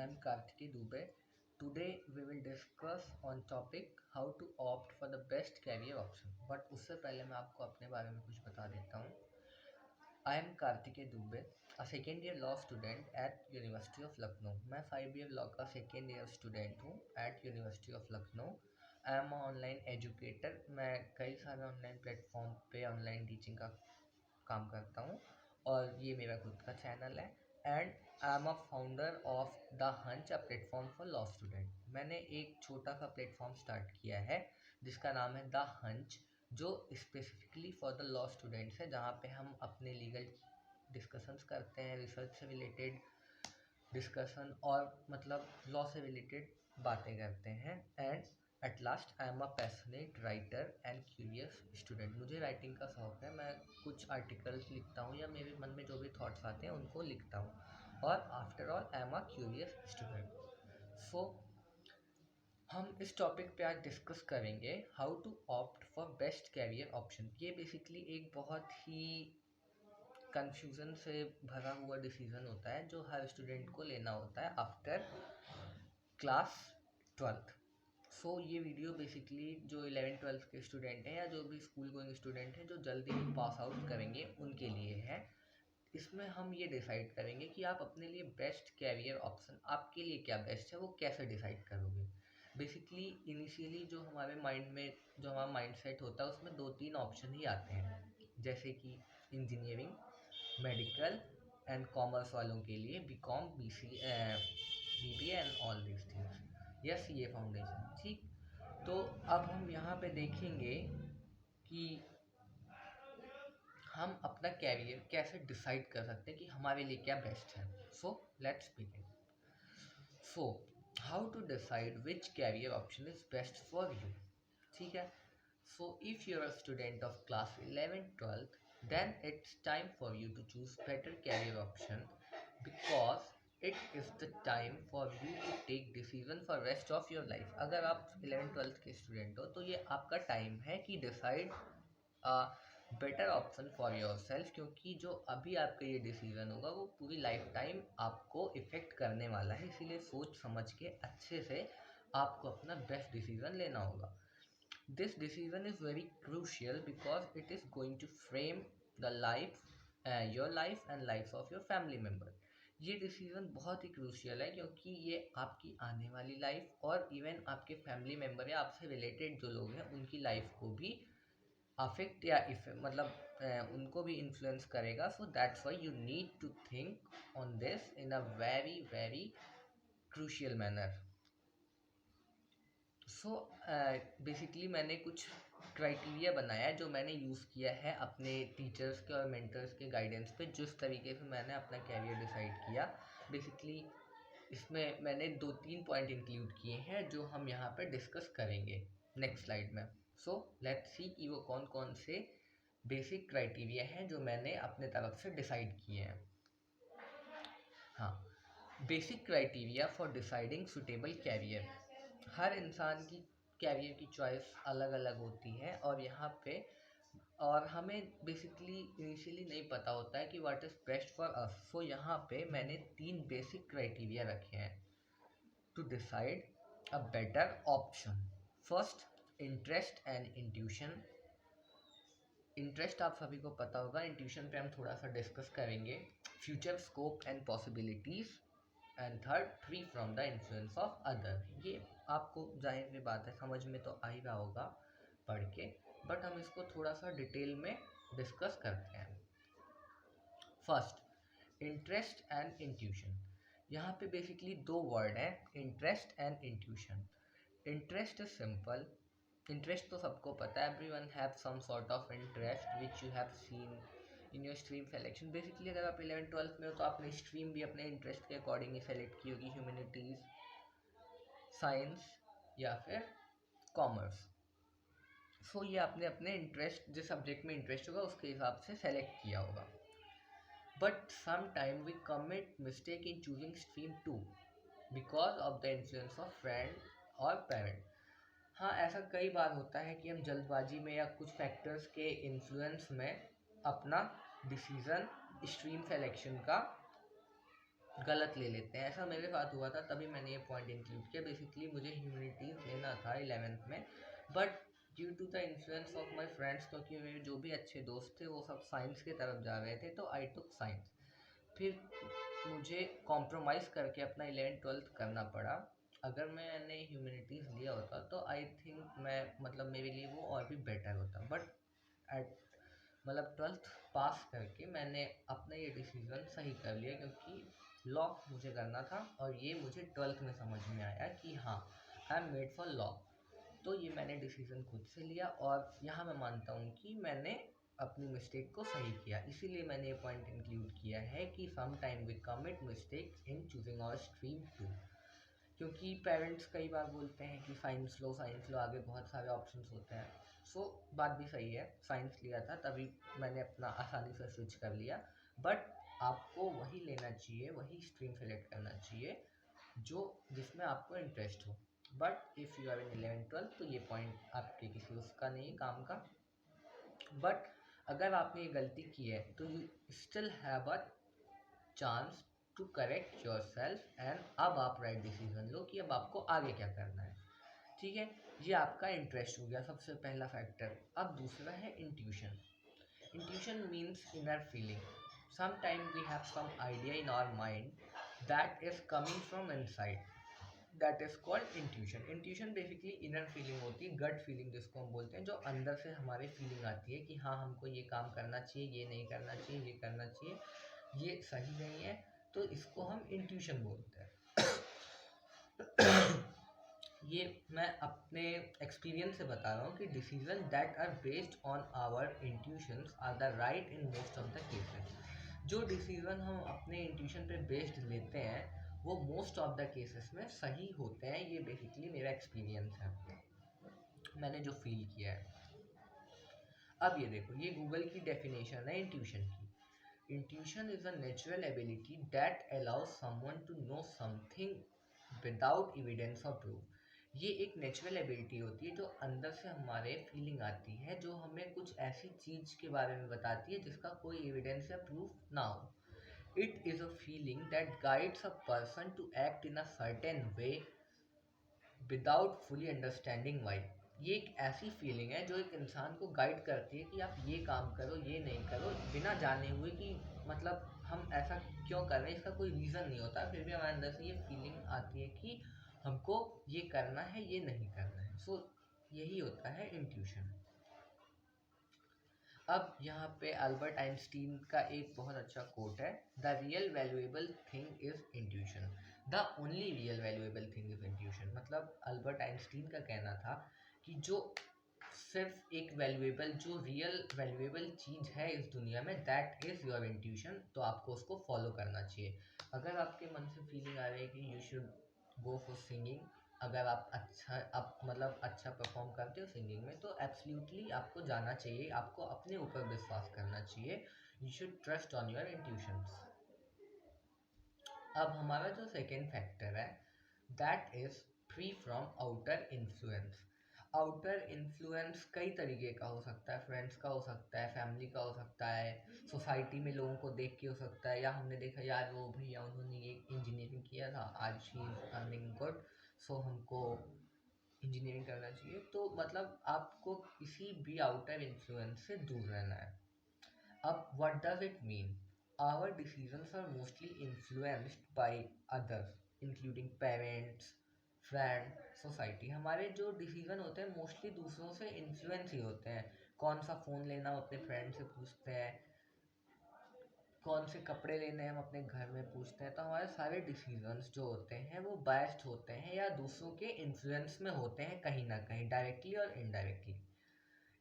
am Karthiki Dubey. Today we will discuss on topic how to opt for the best career option. But उससे पहले मैं आपको अपने बारे में कुछ बता देता हूँ. I am Karthike Dubey, a second year law student at University of Lucknow. मैं 5 year law का second year student हूँ at University of Lucknow. I am a online educator. मैं कई सारे online platform पे online teaching का काम करता हूँ और ये मेरा खुद का चैनल है. And I am a founder of the hunch, a platform for law student. मैंने एक छोटा सा प्लेटफॉर्म स्टार्ट किया है जिसका नाम है द हंच, जो specifically for the law students है, जहाँ पे हम अपने लीगल डिस्कशंस करते हैं, रिसर्च से रिलेटेड डिस्कशन और मतलब लॉ से रिलेटेड बातें करते हैं. And at last I am a passionate writer and curious student. मुझे राइटिंग का शौक है. मैं कुछ आर्टिकल्स लिखता हूँ या मेरे मन में जो भी थॉट्स आते हैं उनको लिखता हूँ. और after all I am a curious student. So हम इस टॉपिक पे आज डिस्कस करेंगे how to opt for best career option. ये बेसिकली एक बहुत ही कन्फ्यूज़न से भरा हुआ डिसीज़न होता है जो हर स्टूडेंट को लेना होता है आफ्टर क्लास 12th. सो ये वीडियो बेसिकली जो 11th-12th के स्टूडेंट हैं या जो भी स्कूल गोइंग स्टूडेंट हैं जो जल्दी ही पास आउट करेंगे उनके लिए है. इसमें हम ये डिसाइड करेंगे कि आप अपने लिए बेस्ट कैरियर ऑप्शन आपके लिए क्या बेस्ट है वो कैसे डिसाइड करोगे. बेसिकली इनिशियली जो हमारे माइंड में जो हमारा माइंड सेट होता है उसमें 2-3 ऑप्शन ही आते हैं, जैसे कि इंजीनियरिंग, मेडिकल एंड कॉमर्स वालों के लिए BCom, BBA and all this things, या सीए फाउंडेशन. ठीक, तो अब हम यहाँ पे देखेंगे कि हम अपना कैरियर कैसे डिसाइड कर सकते हैं कि हमारे लिए क्या बेस्ट है. So let's begin. So how to decide which career option is best for you. ठीक है. So if you are a student of class 11th-12th, then it's time for you to choose better career option, because it is the time for you to take decision for rest of your life. अगर आप 11th-12th के student हो तो ये आपका time है कि decide better option for your self, क्योंकि जो अभी आपका ये डिसीजन होगा वो पूरी लाइफ टाइम आपको इफ़ेक्ट करने वाला है. इसीलिए सोच समझ के अच्छे से आपको अपना बेस्ट डिसीजन लेना होगा. This decision is very crucial because it is going to frame the life, your life and life of your family member. ये डिसीजन बहुत ही क्रूशियल है क्योंकि ये आपकी आने वाली लाइफ और इवन आपके फैमिली मेम्बर या आपसे रिलेटेड जो लोग हैं उनकी लाइफ को भी अफेक्ट या उनको भी इन्फ्लुएंस करेगा. So that's why you need to think on this in a very very crucial manner. So basically मैंने कुछ क्राइटेरिया बनाया है जो मैंने यूज़ किया है अपने टीचर्स के और मेंटर्स के गाइडेंस पे, जिस तरीके से मैंने अपना कैरियर डिसाइड किया. बेसिकली इसमें मैंने 2-3 पॉइंट इंक्लूड किए हैं जो हम यहाँ पे डिस्कस करेंगे नेक्स्ट स्लाइड में. सो लेट्स सी कि वो कौन कौन से बेसिक क्राइटेरिया हैं जो मैंने अपने तरफ से डिसाइड किए हैं. हाँ, basic criteria for deciding suitable career. हर इंसान की कैरियर की चॉइस अलग अलग होती है और यहाँ पे और हमें बेसिकली इनिशियली नहीं पता होता है कि what is best for us. So यहाँ पे मैंने 3 बेसिक क्राइटेरिया रखे हैं to decide a better option. First, interest and intuition. Interest आप सभी को पता होगा. इंट्यूशन पे हम थोड़ा सा डिस्कस करेंगे. Future scope and possibilities. And third, free from the influence of other. ये आपको जाहिर सी बात है समझ में तो आ ही रहा होगा पढ़ के, बट हम इसको थोड़ा सा डिटेल में डिस्कस करते हैं. First, interest and intuition. यहाँ पे बेसिकली 2 वर्ड हैं, interest and intuition. Interest is simple. Interest तो सबको पता है. Everyone have some sort of interest which you have seen in your stream selection. Basically अगर आप 11th-12th में हो तो आपने स्ट्रीम भी अपने इंटरेस्ट के अकॉर्डिंग ही सेलेक्ट की होगी, ह्यूमैनिटीज़, साइंस या फिर कॉमर्स. सो ये आपने अपने इंटरेस्ट, जिस सब्जेक्ट में इंटरेस्ट होगा उसके हिसाब से सेलेक्ट किया होगा. But some time we commit mistake in choosing stream 2 because of the influence of friend और पेरेंट. हाँ, ऐसा कई बार होता है कि हम जल्दबाजी में या कुछ फैक्टर्स के इन्फ्लुएंस में अपना डिसीज़न स्ट्रीम सेलेक्शन का गलत ले लेते हैं। ऐसा मेरे साथ हुआ था, तभी मैंने ये पॉइंट इंक्लूड किया। बेसिकली मुझे ह्यूमैनिटीज़ लेना था 11th में, but due to the influence of my friends, क्योंकि मेरे जो भी अच्छे दोस्त थे वो सब साइंस की तरफ जा रहे थे, तो आई टुक साइंस। फिर मुझे कॉम्प्रोमाइज़ करके अपना 11th-12th करना पड़ा। अगर मैंने ह्यूमैनिटीज़ लिया होता तो आई थिंक मैं मतलब मेरे लिए वो और भी बेटर होता, बट एट मतलब 12th पास करके मैंने अपना ये डिसीज़न सही कर लिया, क्योंकि लॉ मुझे करना था और ये मुझे 12th में समझ में आया कि हाँ, I am made for law. तो ये मैंने डिसीज़न खुद से लिया, और यहाँ मैं मानता हूँ कि मैंने अपनी मिस्टेक को सही किया। इसीलिए मैंने ये पॉइंट इंक्लूड किया है कि some time we commit mistakes in choosing our stream too. क्योंकि पेरेंट्स कई बार बोलते हैं कि साइंस लो, आगे बहुत सारे ऑप्शंस होते हैं। सो बात भी सही है, साइंस लिया था तभी मैंने अपना आसानी से स्विच कर लिया। बट आपको वही लेना चाहिए, वही स्ट्रीम सेलेक्ट करना चाहिए जो जिसमें आपको इंटरेस्ट हो। But if you are in 11th-12th तो ये पॉइंट आपके किसी उसका नहीं, काम का। बट अगर आपने ये गलती की है तो you still have a chance to correct yourself, and अब आप राइट डिसीजन लो कि अब आपको आगे क्या करना है। ठीक है, ये आपका इंटरेस्ट हो गया सबसे पहला फैक्टर। अब दूसरा है intuition. Intuition means inner feeling. Sometime we have some idea in our mind that is coming from inside, that is called intuition. Intuition basically inner feeling होती है, गट फीलिंग जिसको हम बोलते हैं, जो अंदर से हमारे फीलिंग आती है कि हाँ हमको ये काम करना चाहिए, ये नहीं करना चाहिए, ये करना चाहिए, ये सही नहीं है। तो इसको हम इंट्यूशन बोलते हैं। ये मैं अपने एक्सपीरियंस से बता रहा हूँ कि decision that are based on our intuitions are the right in most of the cases. जो डिसीजन हम अपने इंट्यूशन पे बेस्ड लेते हैं वो मोस्ट ऑफ द केसेस में सही होते हैं। ये बेसिकली मेरा एक्सपीरियंस है, मैंने जो फील किया है। अब ये देखो, ये गूगल की डेफिनेशन है इंट्यूशन की। Intuition is a natural ability that allows someone to know something without evidence और प्रूफ। ये एक नेचुरल एबिलिटी होती है जो अंदर से हमारे फीलिंग आती है, जो हमें कुछ ऐसी चीज़ के बारे में बताती है जिसका कोई एविडेंस या प्रूफ ना हो। It is a feeling that guides a person to act in a certain way without fully understanding why. ये एक ऐसी फीलिंग है जो एक इंसान को गाइड करती है कि आप ये काम करो, ये नहीं करो, बिना जाने हुए कि मतलब हम ऐसा क्यों कर रहे हैं, इसका कोई रीज़न नहीं होता, फिर भी हमारे अंदर से ये फीलिंग आती है कि हमको ये करना है, ये नहीं करना है। सो यही होता है इंट्यूशन। अब यहाँ पे अल्बर्ट आइंस्टीन का एक बहुत अच्छा कोट है, the real valuable thing is intuition, the only real valuable thing is intuition. मतलब अल्बर्ट आइंस्टीन का कहना था कि जो सिर्फ एक वैल्यूएबल, जो रियल वैल्यूएबल चीज़ है इस दुनिया में, दैट इज़ योर इंट्यूशन। तो आपको उसको फॉलो करना चाहिए। अगर आपके मन से फीलिंग आ रही है कि you should go for singing, अगर आप मतलब अच्छा परफॉर्म करते हो सिंगिंग में, तो एब्सोल्युटली आपको जाना चाहिए, आपको अपने ऊपर विश्वास करना चाहिए। You should trust on your intuitions. अब हमारा जो सेकेंड फैक्टर है that is free from outer influence. Outer influence कई तरीके का हो सकता है, फ्रेंड्स का हो सकता है, फैमिली का हो सकता है, सोसाइटी में लोगों को देख के हो सकता है, या हमने देखा यार वो भैया उन्होंने ये इंजीनियरिंग किया था, आज ही इज अर्निंग गुड, सो हमको इंजीनियरिंग करना चाहिए। तो मतलब आपको किसी भी आउटर इन्फ्लुएंस से दूर रहना है। अब what does it mean? Our decisions are mostly influenced by others, including parents, friend, society। हमारे जो डिसीजन होते हैं मोस्टली दूसरों से इन्फ्लुएंस ही होते हैं। कौन सा फ़ोन लेना हम अपने फ्रेंड से पूछते हैं, कौन से कपड़े लेने हैं हम अपने घर में पूछते हैं। तो हमारे सारे डिसीजंस जो होते हैं वो बायस्ड होते हैं या दूसरों के इन्फ्लुएंस में होते हैं, कहीं ना कहीं डायरेक्टली और indirectly.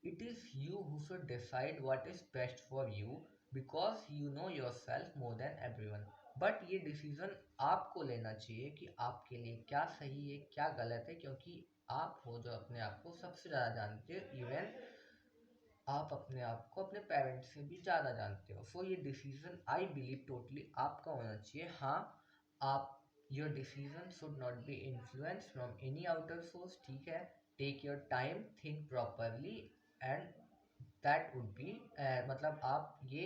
It is you who should decide what is best for you because you know yourself more than everyone. But ये डिसीजन आपको लेना चाहिए कि आपके लिए क्या सही है, क्या गलत है, क्योंकि आप हो जो अपने आप को सबसे ज़्यादा जानते हो। इवन आप अपने आप को अपने पेरेंट्स से भी ज़्यादा जानते हो। सो ये डिसीजन आई बिलीव टोटली आपका होना चाहिए। हाँ, आप your decision should not be influence from any outer source, ठीक है। Take your time, think properly, and that would be मतलब आप ये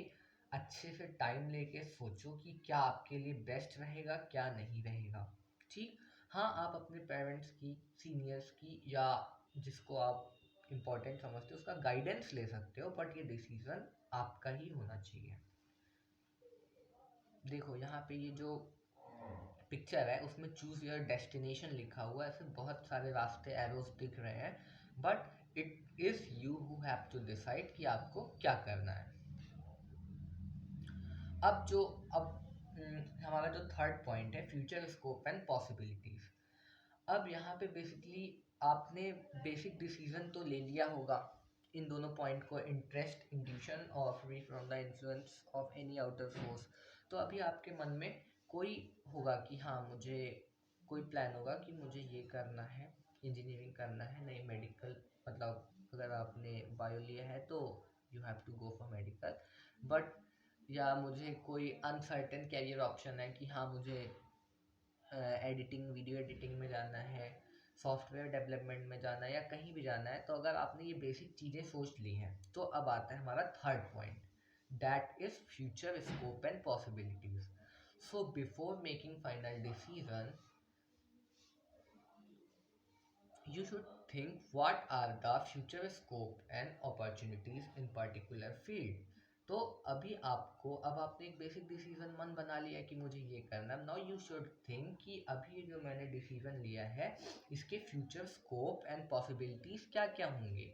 अच्छे से टाइम लेके सोचो कि क्या आपके लिए बेस्ट रहेगा, क्या नहीं रहेगा। ठीक। हाँ, आप अपने पेरेंट्स की, सीनियर्स की, या जिसको आप इम्पोर्टेंट समझते हो उसका गाइडेंस ले सकते हो, बट ये डिसीजन आपका ही होना चाहिए। देखो यहाँ पे ये जो पिक्चर है उसमें चूज योर डेस्टिनेशन लिखा हुआ है, ऐसे बहुत सारे रास्ते, एरोज दिख रहे हैं, but it is you who have to decide कि आपको क्या करना है। अब जो अब हमारा जो थर्ड पॉइंट है, फ्यूचर स्कोप एंड पॉसिबिलिटीज। अब यहाँ पे बेसिकली आपने बेसिक डिसीजन तो ले लिया होगा इन दोनों पॉइंट को, इंटरेस्ट, इंट्यूशन और free from the influence of any outer force. तो अभी आपके मन में कोई होगा कि हाँ मुझे, कोई प्लान होगा कि मुझे ये करना है, इंजीनियरिंग करना है, नहीं मेडिकल, मतलब अगर आपने बायो लिया है तो you have to go for medical, but या मुझे कोई अनसर्टेन कैरियर ऑप्शन है कि हाँ मुझे एडिटिंग, वीडियो एडिटिंग में जाना है, सॉफ्टवेयर डेवलपमेंट में जाना है, या कहीं भी जाना है। तो अगर आपने ये बेसिक चीज़ें सोच ली हैं तो अब आता है हमारा third point, that is future scope and possibilities. So before making final decision you should think what are the future scope and opportunities in particular field। तो अभी आपको, अब आपने एक बेसिक डिसीजन मन बना लिया कि मुझे ये करना है। नाउ यू शुड थिंक कि अभी जो मैंने डिसीजन लिया है इसके फ्यूचर स्कोप एंड पॉसिबिलिटीज क्या क्या होंगे।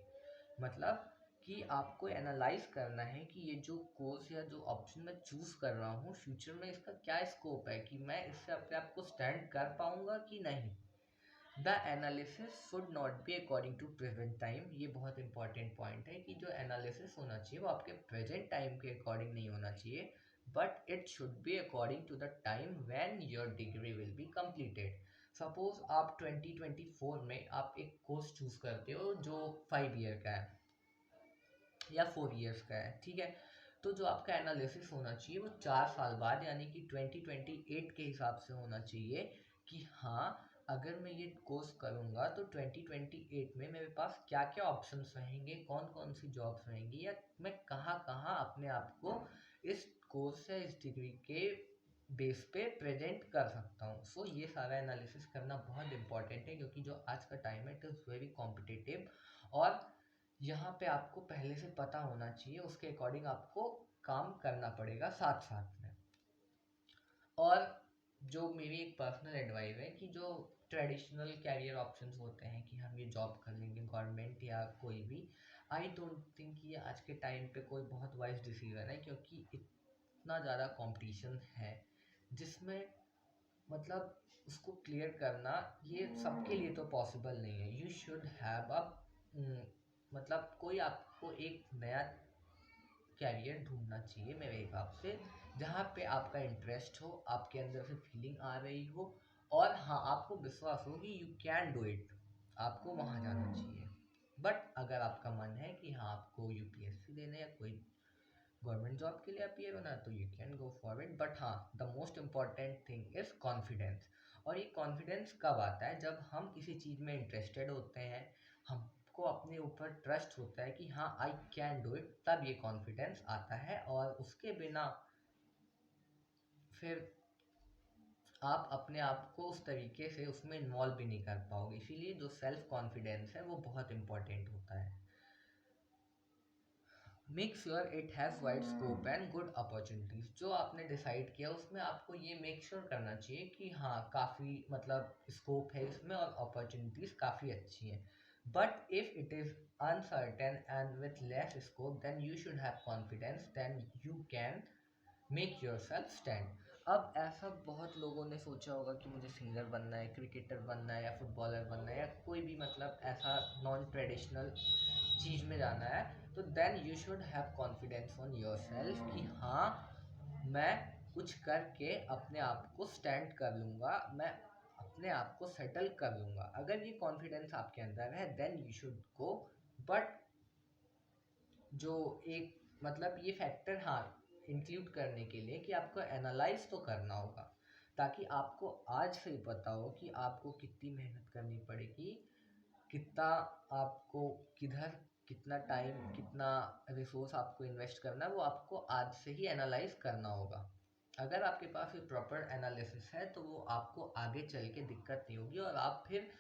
मतलब कि आपको एनालाइज करना है कि ये जो कोर्स या जो ऑप्शन मैं चूज कर रहा हूँ फ्यूचर में इसका क्या स्कोप है, कि मैं इससे अपने आप को स्टैंड कर पाऊंगा कि नहीं। The analysis should not be according to present time. ये बहुत इंपॉर्टेंट पॉइंट है कि जो एनालिसिस होना चाहिए वो आपके प्रेजेंट टाइम के अकॉर्डिंग नहीं होना चाहिए, but it should be according to the time when your degree will be completed. Suppose आप 2024 में आप एक कोर्स चूज करते हो जो 5 ईयर का है या 4 ईयर्स का है, ठीक है। तो जो आपका एनालिसिस होना चाहिए वो 4 साल बाद यानी कि 2028 के हिसाब से होना चाहिए कि हाँ अगर मैं ये कोर्स करूँगा तो 2028 में मेरे पास क्या क्या ऑप्शंस रहेंगे, कौन कौन सी जॉब्स रहेंगी, या मैं कहाँ कहाँ अपने आप को इस कोर्स या इस डिग्री के बेस पे प्रेजेंट कर सकता हूँ। सो ये सारा एनालिसिस करना बहुत इंपॉर्टेंट है क्योंकि जो आज का टाइम है इट इज़ वेरी कॉम्पिटिटिव, और यहाँ पे आपको पहले से पता होना चाहिए, उसके अकॉर्डिंग आपको काम करना पड़ेगा साथ साथ में। और जो मेरी एक पर्सनल एडवाइस है कि जो ट्रेडिशनल कैरियर ऑप्शंस होते हैं कि हम ये जॉब कर लेंगे गवर्नमेंट या कोई भी, आई डोंट थिंक ये आज के टाइम पे कोई बहुत वाइज डिसीजन है, क्योंकि इतना ज़्यादा कंपटीशन है जिसमें मतलब उसको क्लियर करना ये सबके लिए तो पॉसिबल नहीं है। यू शुड हैव अ मतलब कोई आपको एक नया कैरियर ढूंढना चाहिए मेरे हिसाब से, जहाँ पे आपका इंटरेस्ट हो, आपके अंदर से फीलिंग आ रही हो, और हाँ आपको विश्वास हो कि यू कैन डू इट, आपको वहाँ जाना चाहिए। बट अगर आपका मन है कि हाँ आपको यूपीएससी देना या कोई गवर्नमेंट जॉब के लिए अपीयर होना तो you can go for it, but हाँ the most important thing is confidence. और ये कॉन्फिडेंस कब आता है, जब हम किसी चीज़ में इंटरेस्टेड होते हैं, हमको अपने ऊपर ट्रस्ट होता है कि हाँ आई कैन डू इट, तब ये कॉन्फिडेंस आता है। और उसके बिना फिर आप अपने आप को उस तरीके से उसमें इन्वॉल्व भी नहीं कर पाओगे। इसीलिए जो सेल्फ कॉन्फिडेंस है वो बहुत इंपॉर्टेंट होता है। Make sure it has wide scope and good opportunities. जो आपने डिसाइड किया उसमें आपको ये मेक श्योर करना चाहिए कि हाँ काफ़ी मतलब स्कोप है इसमें और अपॉर्चुनिटीज काफ़ी अच्छी हैं। But if it is uncertain and with less scope then you should have confidence, then you can make yourself stand. अब ऐसा बहुत लोगों ने सोचा होगा कि मुझे सिंगर बनना है, क्रिकेटर बनना है, या फुटबॉलर बनना है, या कोई भी मतलब ऐसा नॉन ट्रेडिशनल चीज़ में जाना है। तो then you should have confidence on yourself कि हाँ मैं कुछ करके अपने आप को स्टैंड कर लूँगा, मैं अपने आप को सेटल कर लूँगा। अगर ये कॉन्फिडेंस आपके अंदर है then you should go. But जो एक मतलब ये फैक्टर हाँ इंक्लूड करने के लिए कि आपको एनालाइज तो करना होगा, ताकि आपको आज से ही पता हो कि आपको कितनी मेहनत करनी पड़ेगी, कितना आपको किधर कितना टाइम, कितना रिसोर्स आपको इन्वेस्ट करना है, वो आपको आज से ही एनालाइज करना होगा। अगर आपके पास ये प्रॉपर एनालिसिस है तो वो आपको आगे चल के दिक्कत नहीं होगी, और आप फिर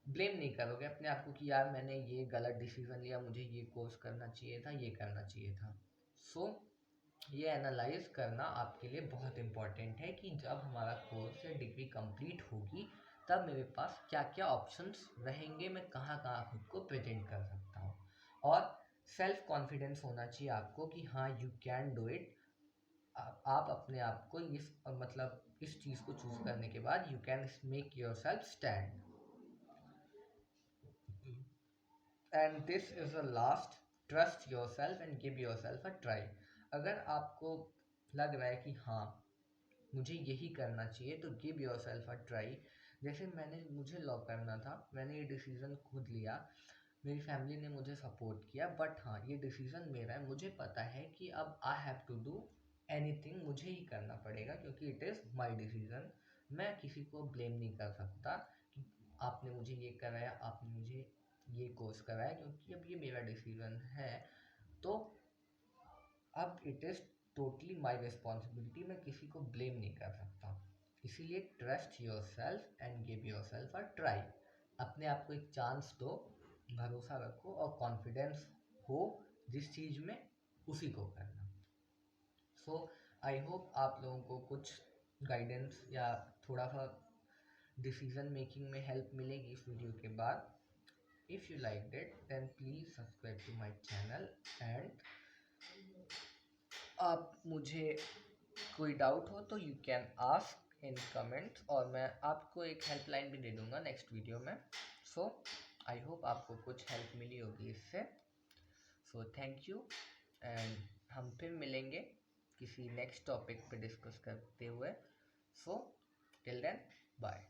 ब्लेम नहीं करोगे अपने आप को कि यार मैंने ये गलत डिसीजन लिया, मुझे ये कोर्स करना चाहिए था, ये करना चाहिए था। सो ये एनालाइज करना आपके लिए बहुत इम्पॉर्टेंट है कि जब हमारा कोर्स या डिग्री कंप्लीट होगी तब मेरे पास क्या क्या ऑप्शंस रहेंगे, मैं कहाँ कहाँ खुद को प्रेजेंट कर सकता हूँ। और सेल्फ कॉन्फिडेंस होना चाहिए आपको कि हाँ यू कैन डू इट। आप अपने आप को इस मतलब इस चीज़ को चूज करने के बाद you can make yourself stand. And this is a last, trust your self and give your self a try. अगर आपको लग रहा है कि हाँ मुझे यही करना चाहिए तो give your self a try. जैसे मुझे लॉ करना था, मैंने ये डिसीज़न खुद लिया, मेरी फैमिली ने मुझे सपोर्ट किया, बट हाँ ये डिसीज़न मेरा है, मुझे पता है कि अब I have to do anything, मुझे ही करना पड़ेगा क्योंकि इट इज़ माई डिसीज़न। मैं किसी को ब्लेम नहीं कर सकता कि आपने मुझे ये कराया, आपने मुझे ये कोर्स कराया, क्योंकि अब ये मेरा डिसीज़न है। तो अब it is totally my responsibility, मैं किसी को ब्लेम नहीं कर सकता। इसीलिए trust your self and give your self a try. अपने आप को एक चांस दो, भरोसा रखो और कॉन्फिडेंस हो जिस चीज़ में, उसी को करना। सो आई होप आप लोगों को कुछ गाइडेंस या थोड़ा सा डिसीजन मेकिंग में हेल्प मिलेगी इस वीडियो के बाद। If you like it then please subscribe to my channel, and आप मुझे कोई डाउट हो तो you can ask in comments, और मैं आपको एक हेल्पलाइन भी दे दूंगा नेक्स्ट वीडियो में। सो आई होप आपको कुछ हेल्प मिली होगी इससे। सो थैंक यू, एंड हम फिर मिलेंगे किसी नेक्स्ट टॉपिक पे डिस्कस करते हुए। So till then bye.